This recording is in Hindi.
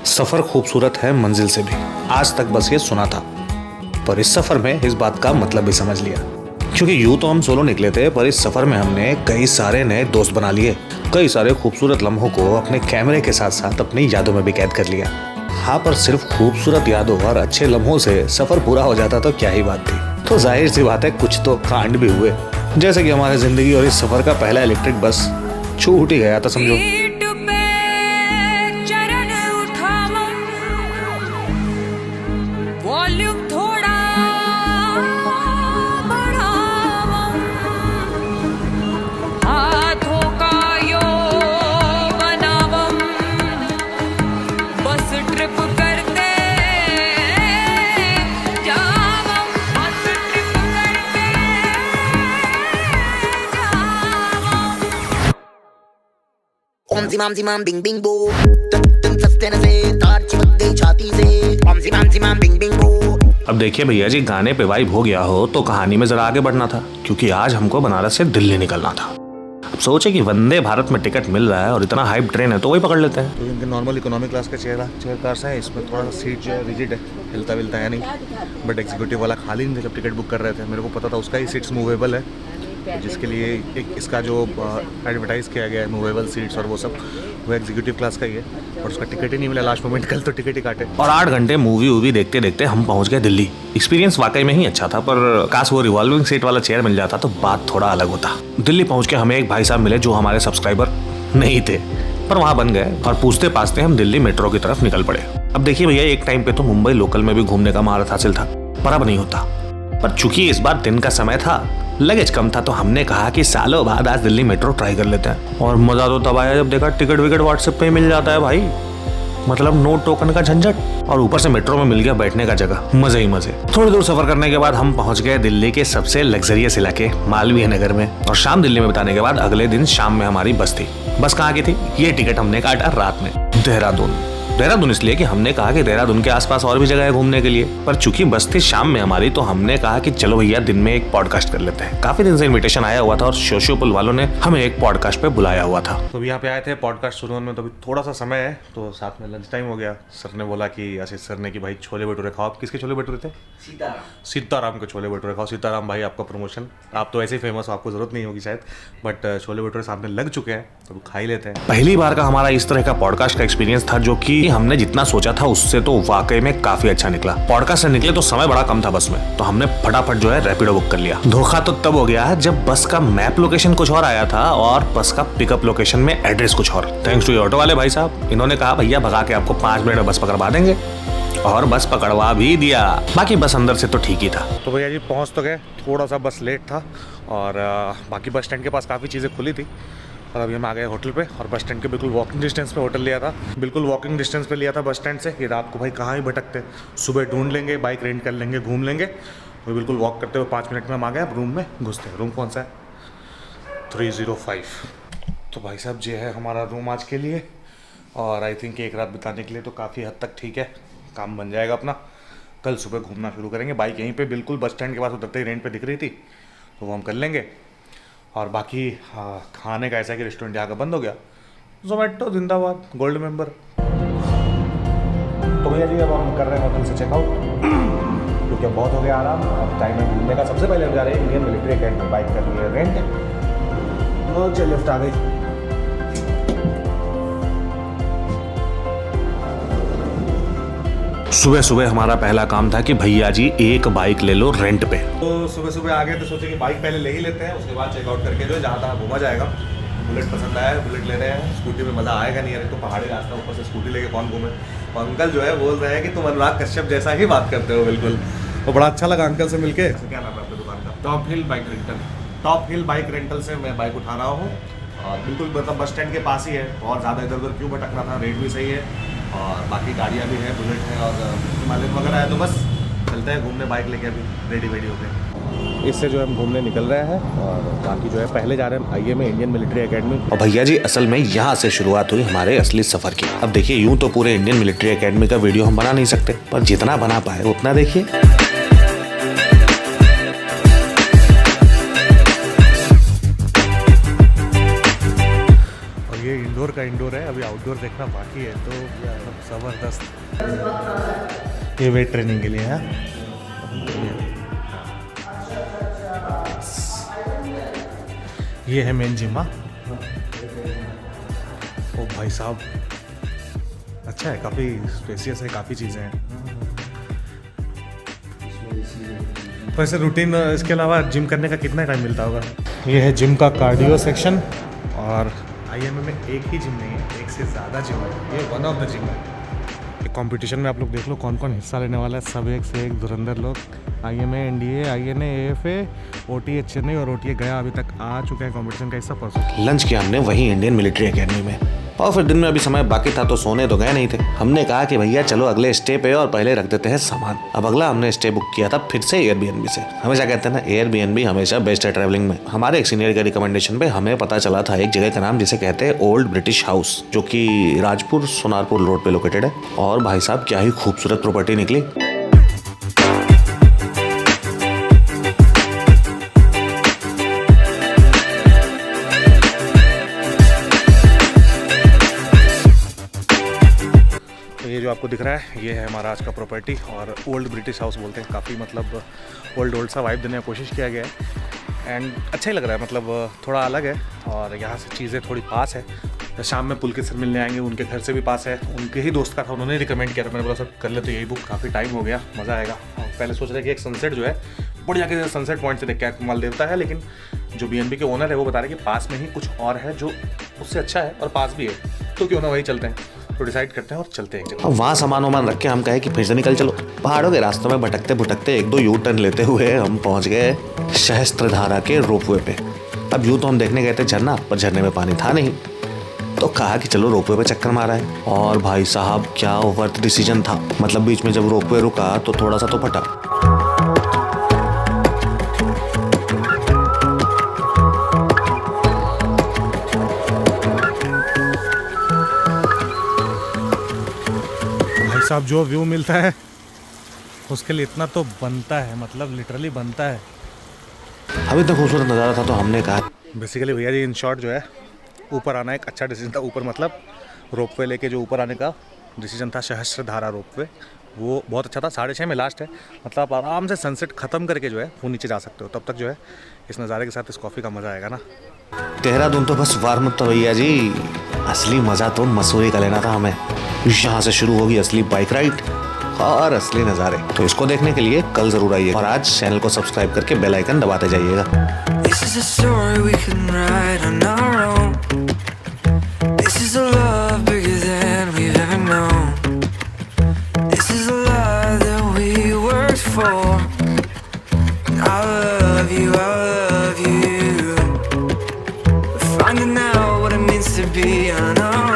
सफर खूबसूरत है मंजिल से भी, आज तक बस ये सुना था, पर इस सफर में इस बात का मतलब भी समझ लिया। क्योंकि यूं तो हम सोलो निकले थे, पर इस सफर में हमने कई सारे नए दोस्त बना लिए, कई सारे खूबसूरत लम्हों को अपने कैमरे के साथ साथ अपनी यादों में भी कैद कर लिया। हाँ, पर सिर्फ खूबसूरत यादों और अच्छे लम्हों से सफर पूरा हो जाता तो क्या ही बात थी। तो जाहिर सी बात है कुछ तो कांड भी हुए, जैसे कि हमारी जिंदगी और इस सफर का पहला इलेक्ट्रिक बस छूट ही गया था समझो। ओम जिमाम जिमाम बिंग बिंग बो तुम सस्ते न से तार चिपक गई छाती से ओम जिमाम बिंग बिंग बो। अब देखिए भैया जी, गाने पे वाइब हो गया हो तो कहानी में जरा आगे बढ़ना था, क्योंकि आज हमको बनारस से दिल्ली निकलना था। अब सोचे कि वंदे भारत में टिकट मिल रहा है और इतना हाइप ट्रेन है तो वही पकड़ लेते हैं। तो इनके नॉर्मल इकोनॉमी क्लास का चेयर कार्स है, इसमें थोड़ा सा सीट जो है रिजिड है, हिलता विलता है नहीं। बट एग्जीक्यूटिव वाला खाली नहीं थे जब टिकट बुक कर रहे थे, मेरे को पता था उसका ही सीट्स मूवेबल है, जिसके लिए एक इसका जो एडवर्टाइज़ किया गया है मूवेबल सीट्स और वो सब, वो एग्जीक्यूटिव क्लास का ही है। और उसका टिकट ही नहीं मिला लास्ट मोमेंट, कल तो टिकट ही काटे। और 8 घंटे मूवी देखते देखते हम पहुंच गए दिल्ली। एक्सपीरियंस वाकई में ही अच्छा था, पर काश वो रिवॉल्विंग सीट वाला चेयर मिल जाता तो बात थोड़ा अलग होता। दिल्ली पहुंच के हमें एक भाई साहब मिले जो हमारे सब्सक्राइबर नहीं थे, पर वहाँ बन गए और पूछते पाछते हम दिल्ली मेट्रो की तरफ निकल पड़े। अब देखिए भैया, एक टाइम पे तो मुंबई लोकल में भी घूमने का महारत हासिल था, पर अब नहीं होता। पर चूंकि इस बार दिन का समय था, लगेज कम था, तो हमने कहा कि सालों बाद आज दिल्ली मेट्रो ट्राई कर लेते हैं। और मजा तो तब आया जब देखा टिकट विकट व्हाट्सएप पे ही मिल जाता है भाई, मतलब नो टोकन का झंझट, और ऊपर से मेट्रो में मिल गया बैठने का जगह, मजे ही मजे। थोड़ी दूर सफर करने के बाद हम पहुंच गए दिल्ली के सबसे लग्जरियस इलाके मालवीय नगर में, और शाम दिल्ली में बिताने के बाद अगले दिन शाम में हमारी बस थी। बस कहाँ की थी? ये टिकट हमने काटा रात में, देहरादून इसलिए कि हमने कहा कि देहरादून के आसपास और भी जगह है घूमने के लिए, पर चूंकि बस थी शाम में हमारी, तो हमने कहा कि चलो भैया दिन में एक पॉडकास्ट कर लेते हैं। काफी दिन से इनविटेशन आया हुआ था और सोशियोपुल वालों ने हमें एक पॉडकास्ट पे बुलाया हुआ था। तो यहाँ पे आए थे पॉडकास्ट शुरू में, तो अभी थोड़ा सा समय है, तो साथ में लंच टाइम हो गया। सर ने बोला कि आशीष सर ने कि भाई छोले भटूरे खाओ। आप किसके छोले भटूरे थे? सीताराम के छोले भटूरे खाओ। सीताराम भाई आपका प्रमोशन, आप तो ऐसे ही फेमस हो, आपको जरूरत नहीं होगी शायद, बट छोले भटूरे सामने लग चुके हैं तो खा ही लेते हैं। पहली बार का हमारा इस तरह का पॉडकास्ट का एक्सपीरियंस था, जो कि हमने जितना सोचा था उससे तो वाकई में काफी अच्छा निकला। पॉडकास्ट से निकले तो समय बड़ा कम था बस में, तो हमने फटाफट जो है रैपिडो बुक कर लिया। धोखा तो तब हो गया जब बस का मैप लोकेशन कुछ और आया था और बस का पिकअप लोकेशन में एड्रेस कुछ और। थैंक्स टू ऑटो वाले भाई साहब, इन्होंने कहा भैया भगा के आपको 5 मिनट में बस पकड़वा देंगे, और बस पकड़वा भी दिया। बाकी बस अंदर से तो ठीक ही था। तो भैया जी पहुंच तो गए, थोड़ा सा बस लेट था, और बाकी बस स्टैंड के पास काफ़ी चीज़ें खुली थी। और अभी हम आ गए होटल पे, और बस स्टैंड के बिल्कुल वॉकिंग डिस्टेंस पे होटल लिया था, बिल्कुल वॉकिंग डिस्टेंस पे लिया था बस स्टैंड से। ये रात को भाई कहाँ ही भटकते, सुबह ढूंढ लेंगे, बाइक रेंट कर लेंगे, घूम लेंगे। तो बिल्कुल वॉक करते हुए 5 मिनट में हम आ गए। अब रूम में घुसते हैं। रूम कौन सा है? 305। तो भाई साहब ये है हमारा रूम आज के लिए, और आई थिंक एक रात बिताने के लिए तो काफ़ी हद तक ठीक है, काम बन जाएगा अपना। कल सुबह घूमना शुरू करेंगे। बाइक यहीं पे बिल्कुल बस स्टैंड के पास उतरते ही रेंट पे दिख रही थी, तो वो हम कर लेंगे। और बाकी खाने का ऐसा है कि रेस्टोरेंट यहाँ का बंद हो गया। जोमेटो जिंदाबाद, गोल्ड मेंबर। तो भैया जी अब हम कर रहे हैं होटल से चेकआउट, क्योंकि अब बहुत हो गया आराम, अब टाइम है घूमने का। सबसे पहले हम जा रहे हैं इंडियन मिलिट्री अकेडमी, बाइक कर रही है रेंट। तो चलिए लिफ्ट आ गई। सुबह सुबह हमारा पहला काम था कि भैया जी एक बाइक ले लो रेंट पे। तो सुबह सुबह आ गए तो सोचे कि बाइक पहले ले ही लेते हैं, उसके बाद चेकआउट करके जो है जहाँ तहाँ घूमा जाएगा। बुलेट पसंद आया है, बुलेट ले रहे हैं। स्कूटी में मज़ा आएगा नहीं, तो पहाड़ी रास्ता, ऊपर से स्कूटी लेके कौन घूमे। और अंकल जो है बोल रहे हैं कि तुम अनुराग कश्यप जैसा ही बात करते हो बिल्कुल, तो बड़ा अच्छा लगा अंकल से मिलके। क्या नाम है आपकी दुकान का? टॉप हिल बाइक रेंटल। टॉप हिल बाइक रेंटल से मैं बाइक उठा रहा हूँ, और बिल्कुल मतलब बस स्टैंड के पास ही है। बहुत ज़्यादा इधर उधर क्यों भटकना था, रेट भी सही है, और बाकी गाड़ियाँ भी हैं, बुलेट है और हिमालयन वगैरह है। तो बस चलते हैं घूमने, बाइक लेके अभी रेडी हो गए। इससे जो हम घूमने निकल रहे हैं, और बाकी जो है पहले जा रहे हैं हम IM इंडियन मिलिट्री अकेडमी। और भैया जी असल में यहाँ से शुरुआत हुई हमारे असली सफर की। अब देखिए यूं तो पूरे इंडियन मिलिट्री अकेडमी का वीडियो हम बना नहीं सकते, पर जितना बना पाए उतना देखिए। और ये इंडोर का इंडोर है, अभी आउटडोर और देखना बाकी है, तो ज़बरदस्त। ये वेट ट्रेनिंग के लिए है। ये है मेन जिम। ओ भाई साहब, अच्छा है, काफ़ी स्पेसियस है, काफ़ी चीज़ें हैं। वैसे रूटीन इसके अलावा जिम करने का कितना टाइम मिलता होगा? ये है जिम का कार्डियो सेक्शन, और आईएमए में एक ही जिम नहीं है, एक से ज़्यादा जिम है। ये वन ऑफ द जिम है। कंपटीशन में आप लोग देख लो कौन कौन हिस्सा लेने वाला है। सब एक से एक धुरंधर लोग। IMA, NDA, INA, AFA, OTA Chennai और ओटीए गया अभी तक आ चुके हैं कंपटीशन का हिस्सा परसों। लंच किया हमने वही इंडियन मिलिट्री एकेडमी में, और फिर दिन में अभी समय बाकी था तो सोने तो गए नहीं थे। हमने कहा कि भैया चलो अगले स्टे पे और पहले रख देते हैं सामान। अब अगला हमने स्टे बुक किया था फिर से एयरबीएनबी से। हमेशा कहते हैं ना, एयरबीएनबी हमेशा बेस्ट है ट्रैवलिंग में। हमारे एक सीनियर के रिकमेंडेशन पे हमें पता चला था एक जगह का नाम जिसे कहते हैं ओल्ड ब्रिटिश हाउस, जो कि राजपुर सोनारपुर रोड पे लोकेटेड है। और भाई साहब क्या ही खूबसूरत प्रॉपर्टी निकली। ये जो आपको दिख रहा है ये है हमारा आज का प्रॉपर्टी, और ओल्ड ब्रिटिश हाउस बोलते हैं। काफ़ी मतलब ओल्ड सा वाइब देने की कोशिश किया गया है, एंड अच्छा ही लग रहा है। मतलब थोड़ा अलग है, और यहाँ से चीज़ें थोड़ी पास है। तो शाम में पुलकित सर मिलने आएंगे, उनके घर से भी पास है। उनके ही दोस्त का था, उन्होंने रिकमेंड किया था। मैंने बोला सर कर ले तो यही बुक, काफ़ी टाइम हो गया, मज़ा आएगा। और पहले सोच रहे कि एक सनसेट जो है बढ़िया के सनसेट पॉइंट से देख के माल देवता है, लेकिन जो बीएनबी के ओनर है वो बता रहे कि पास में ही कुछ और है जो उससे अच्छा है और पास भी है, तो क्यों ना वही चलते हैं। तो डिसाइड करते हैं और चलते हैं एक जगह। वहाँ सामान वामान रख के हम कहे कि फिर से निकल चलो। पहाड़ों के रास्तों में भटकते भटकते एक दो यू टर्न लेते हुए हम पहुँच गए सहस्त्रधारा के रोपवे पे। अब यूँ तो हम देखने गए थे झरना, पर झरने में पानी था नहीं, तो कहा कि चलो रोपवे पे चक्कर मारा है। और भाई साहब क्या वर्थ डिसीजन था। मतलब बीच में जब रोपवे रुका तो थोड़ा सा तो फटा। साहब जो व्यू मिलता है उसके लिए इतना तो बनता है, मतलब लिटरली बनता है। अब इतना खूबसूरत नज़ारा था तो हमने कहा बेसिकली भैया जी इन शॉर्ट जो है ऊपर आना एक अच्छा डिसीजन था। ऊपर मतलब रोपवे लेके जो ऊपर आने का डिसीजन था, सहस्त्रधारा रोपवे, वो बहुत अच्छा था। 6:30 में लास्ट है, मतलब आप आराम से सनसेट ख़त्म करके जो है वो नीचे जा सकते हो। तब तक जो है इस नज़ारे के साथ इस कॉफ़ी का मज़ा आएगा ना। देहरादून तो बस वार्म अप था भैया जी, असली मज़ा तो मसूरी का लेना था हमें। यहाँ से शुरू होगी असली बाइक राइड और असली नज़ारे। तो इसको देखने के लिए कल ज़रूर आइए, और आज चैनल को सब्सक्राइब करके बेल आइकन दबाते जाइएगा। This is a story we can write on our own. This is a love bigger than we've ever known. This is a love that we worked for. I love you, I love you. We're finding out what it means to be on our own.